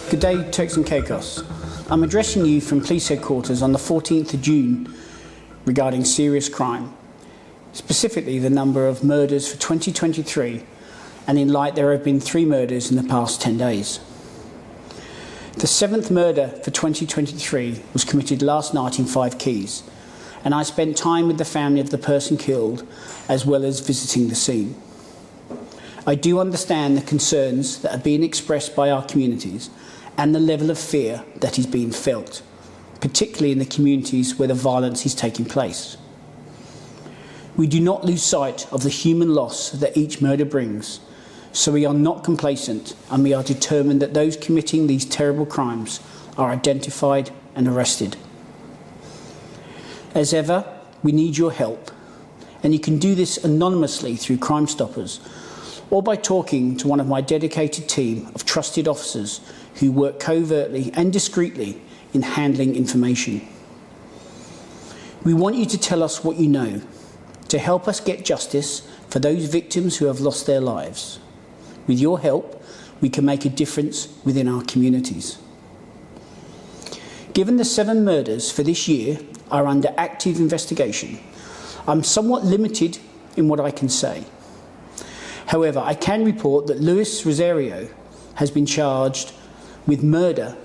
Good day, Turks and Caicos. I'm addressing you from police headquarters on the 14th of June regarding serious crime, specifically the number of murders for 2023, and in light there have been 3 murders in the past 10 days. The 7th murder for 2023 was committed last night in 5 Keys, and I spent time with the family of the person killed as well as visiting the scene. I do understand the concerns that are being expressed by our communities and the level of fear that is being felt, particularly in the communities where the violence is taking place. We do not lose sight of the human loss that each murder brings, so we are not complacent and we are determined that those committing these terrible crimes are identified and arrested. As ever, we need your help, and you can do this anonymously through Crime Stoppers or by talking to one of my dedicated team of trusted officers who work covertly and discreetly in handling information. We want you to tell us what you know, to help us get justice for those victims who have lost their lives. With your help, we can make a difference within our communities. Given the 7 murders for this year are under active investigation, I'm somewhat limited in what I can say. However, I can report that Luis Rosario has been charged with murder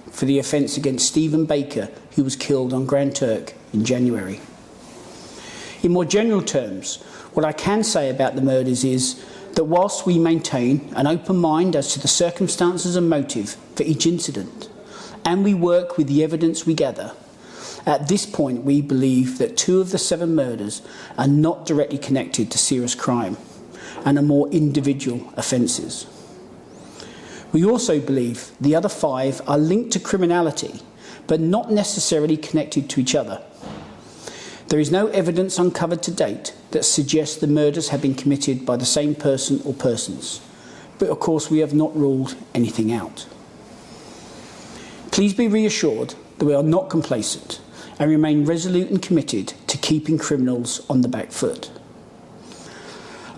for the offence against Stephen Baker, who was killed on Grand Turk in January. In more general terms, what I can say about the murders is that whilst we maintain an open mind as to the circumstances and motive for each incident, and we work with the evidence we gather, at this point we believe that 2 of the 7 murders are not directly connected to serious crime and are more individual offences. We also believe the other 5 are linked to criminality, but not necessarily connected to each other. There is no evidence uncovered to date that suggests the murders have been committed by the same person or persons, but of course we have not ruled anything out. Please be reassured that we are not complacent and remain resolute and committed to keeping criminals on the back foot.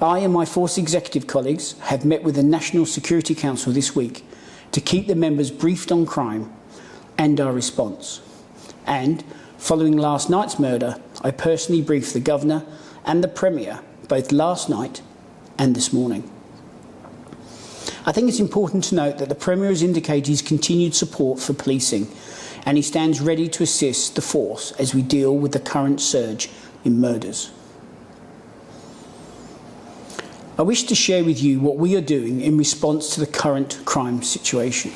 I and my force executive colleagues have met with the National Security Council this week to keep the members briefed on crime and our response. And, following last night's murder, I personally briefed the Governor and the Premier both last night and this morning. I think it's important to note that the Premier has indicated his continued support for policing, and he stands ready to assist the force as we deal with the current surge in murders. I wish to share with you what we are doing in response to the current crime situation.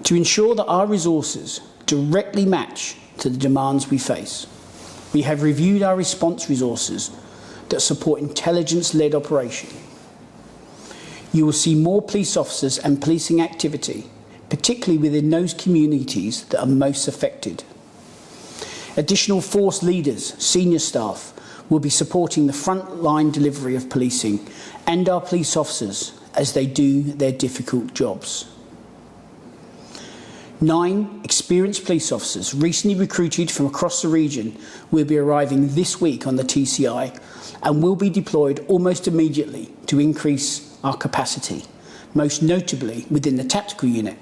To ensure that our resources directly match to the demands we face, we have reviewed our response resources that support intelligence-led operation. You will see more police officers and policing activity, particularly within those communities that are most affected. Additional force leaders, senior staff, will be supporting the front-line delivery of policing and our police officers as they do their difficult jobs. 9 experienced police officers recently recruited from across the region will be arriving this week on the TCI and will be deployed almost immediately to increase our capacity, most notably within the tactical unit.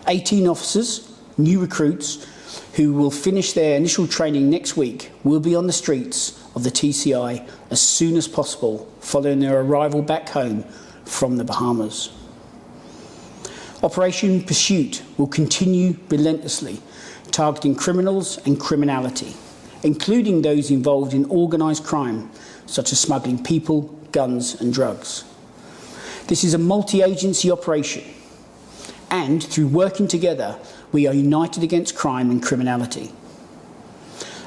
18 officers, new recruits, who will finish their initial training next week, will be on the streets of the TCI as soon as possible following their arrival back home from the Bahamas. Operation Pursuit will continue relentlessly, targeting criminals and criminality, including those involved in organised crime, such as smuggling people, guns and drugs. This is a multi-agency operation, and through working together, we are united against crime and criminality.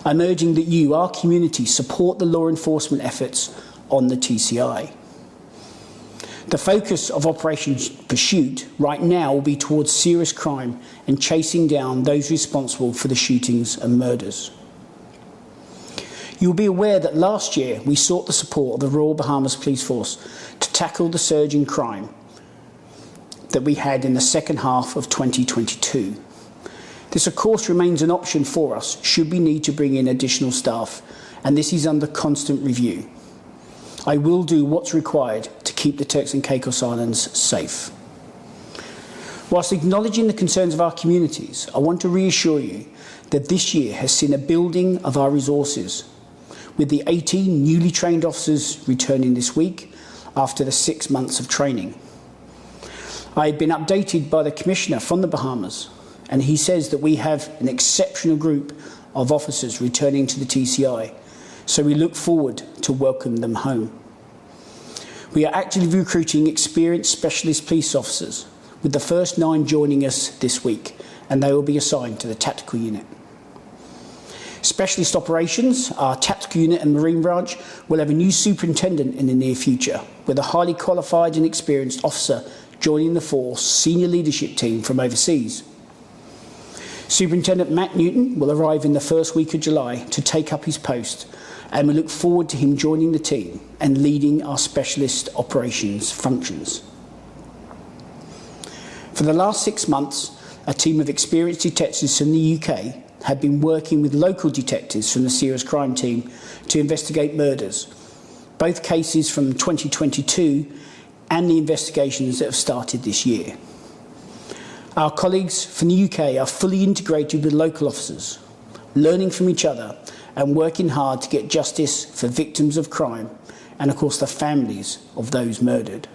I'm urging that you, our community, support the law enforcement efforts on the TCI. The focus of Operation Pursuit right now will be towards serious crime and chasing down those responsible for the shootings and murders. You will be aware that last year we sought the support of the Royal Bahamas Police Force to tackle the surge in crime that we had in the second half of 2022. This of course remains an option for us should we need to bring in additional staff, and this is under constant review. I will do what's required to keep keep the Turks and Caicos Islands safe. Whilst acknowledging the concerns of our communities, I want to reassure you that this year has seen a building of our resources, with the 18 newly trained officers returning this week after the 6 months of training. I have been updated by the Commissioner from the Bahamas, and he says that we have an exceptional group of officers returning to the TCI, so we look forward to welcome them home. We are actively recruiting experienced specialist police officers, with the first 9 joining us this week, and they will be assigned to the tactical unit. Specialist operations, our tactical unit and marine branch, will have a new superintendent in the near future, with a highly qualified and experienced officer joining the force senior leadership team from overseas. Superintendent Matt Newton will arrive in the first week of July to take up his post, and we look forward to him joining the team and leading our specialist operations functions. For the last 6 months, a team of experienced detectives from the UK have been working with local detectives from the serious crime team to investigate murders, both cases from 2022 and the investigations that have started this year. Our colleagues from the UK are fully integrated with local officers, learning from each other and working hard to get justice for victims of crime and, of course, the families of those murdered.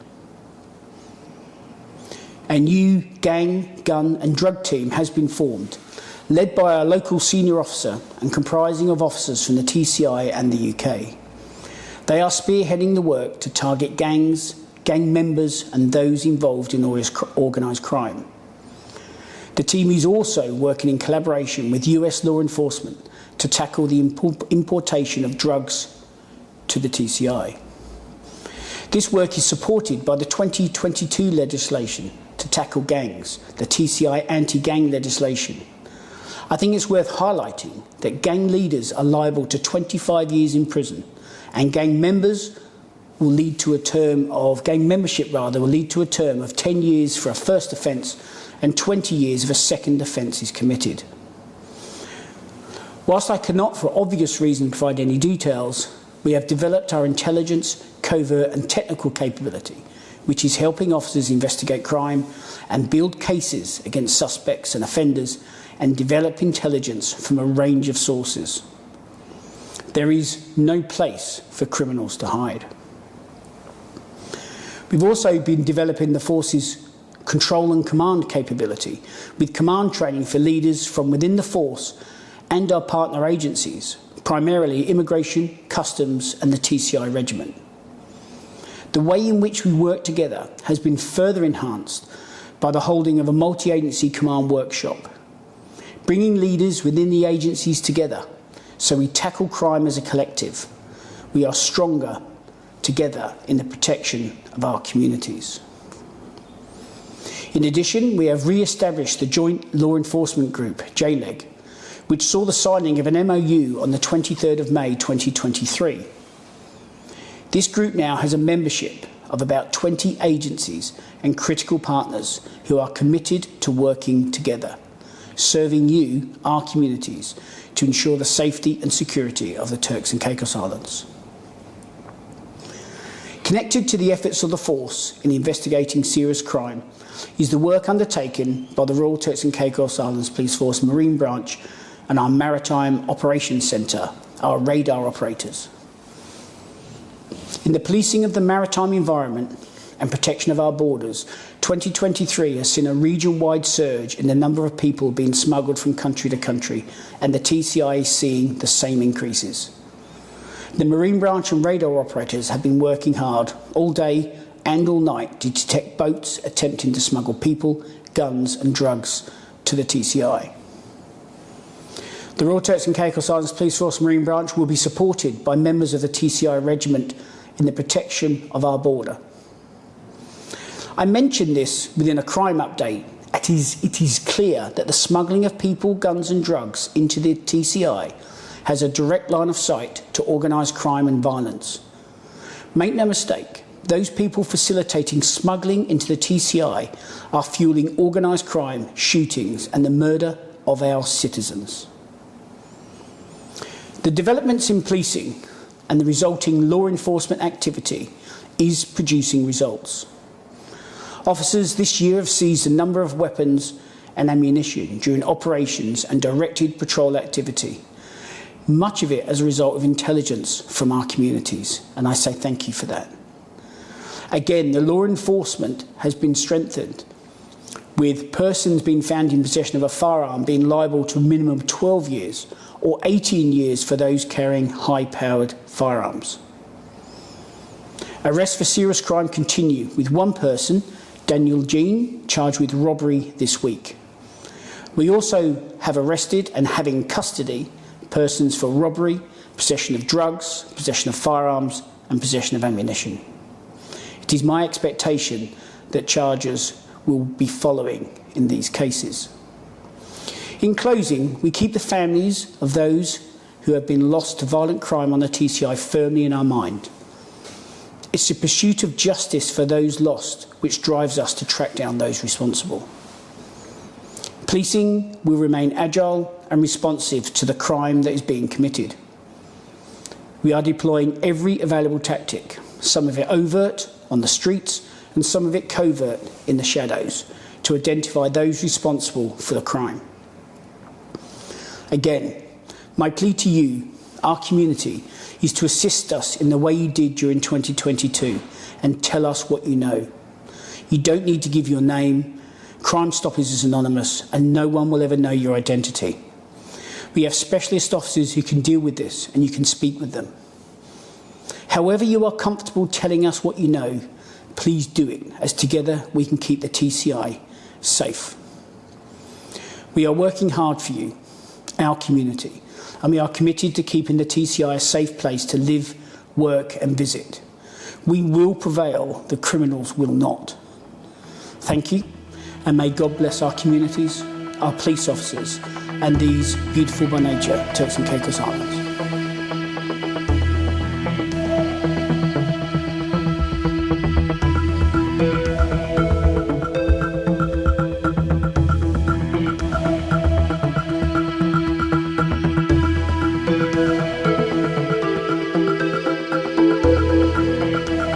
A new gang, gun and drug team has been formed, led by our local senior officer and comprising of officers from the TCI and the UK. They are spearheading the work to target gangs, gang members and those involved in organised crime. The team is also working in collaboration with US law enforcement to tackle the importation of drugs to the TCI. This work is supported by the 2022 legislation to tackle gangs, the TCI anti-gang legislation. I think it's worth highlighting that gang leaders are liable to 25 years in prison, and gang membership will lead to a term of 10 years for a first offence and 20 years if a second offence is committed. Whilst I cannot, for obvious reasons, provide any details, we have developed our intelligence, covert and technical capability, which is helping officers investigate crime and build cases against suspects and offenders and develop intelligence from a range of sources. There is no place for criminals to hide. We've also been developing the force's control and command capability, with command training for leaders from within the force and our partner agencies, primarily Immigration, Customs and the TCI Regiment. The way in which we work together has been further enhanced by the holding of a multi-agency command workshop, bringing leaders within the agencies together so we tackle crime as a collective. We are stronger together in the protection of our communities. In addition, we have re-established the Joint Law Enforcement Group, JLEG, which saw the signing of an MOU on the 23rd of May 2023. This group now has a membership of about 20 agencies and critical partners who are committed to working together, serving you, our communities, to ensure the safety and security of the Turks and Caicos Islands. Connected to the efforts of the force in investigating serious crime is the work undertaken by the Royal Turks and Caicos Islands Police Force Marine Branch and our Maritime Operations Centre, our radar operators. In the policing of the maritime environment and protection of our borders, 2023 has seen a region-wide surge in the number of people being smuggled from country to country, and the TCI is seeing the same increases. The Marine Branch and radar operators have been working hard all day and all night to detect boats attempting to smuggle people, guns and drugs to the TCI. The Royal Turks and Caicos Islands Police Force Marine Branch will be supported by members of the TCI Regiment in the protection of our border. I mentioned this within a crime update. It is clear that the smuggling of people, guns and drugs into the TCI has a direct line of sight to organised crime and violence. Make no mistake, those people facilitating smuggling into the TCI are fueling organised crime, shootings and the murder of our citizens. The developments in policing and the resulting law enforcement activity is producing results. Officers this year have seized a number of weapons and ammunition during operations and directed patrol activity, much of it as a result of intelligence from our communities, and I say thank you for that. Again, the law enforcement has been strengthened, with persons being found in possession of a firearm being liable to a minimum of 12 years or 18 years for those carrying high-powered firearms. Arrests for serious crime continue, with one person, Daniel Jean, charged with robbery this week. We also have arrested and have in custody persons for robbery, possession of drugs, possession of firearms and possession of ammunition. It is my expectation that charges will be following in these cases. In closing, we keep the families of those who have been lost to violent crime on the TCI firmly in our mind. It's the pursuit of justice for those lost which drives us to track down those responsible. Policing will remain agile and responsive to the crime that is being committed. We are deploying every available tactic, some of it overt on the streets and some of it covert in the shadows, to identify those responsible for the crime. Again, my plea to you, our community, is to assist us in the way you did during 2022 and tell us what you know. You don't need to give your name. Crime Stoppers is anonymous and no one will ever know your identity. We have specialist officers who can deal with this and you can speak with them. However you are comfortable telling us what you know, please do it, as together we can keep the TCI safe. We are working hard for you, our community, and we are committed to keeping the TCI a safe place to live, work and visit. We will prevail, the criminals will not. Thank you, and may God bless our communities, our police officers, and these beautiful by nature Turks and Caicos Islands.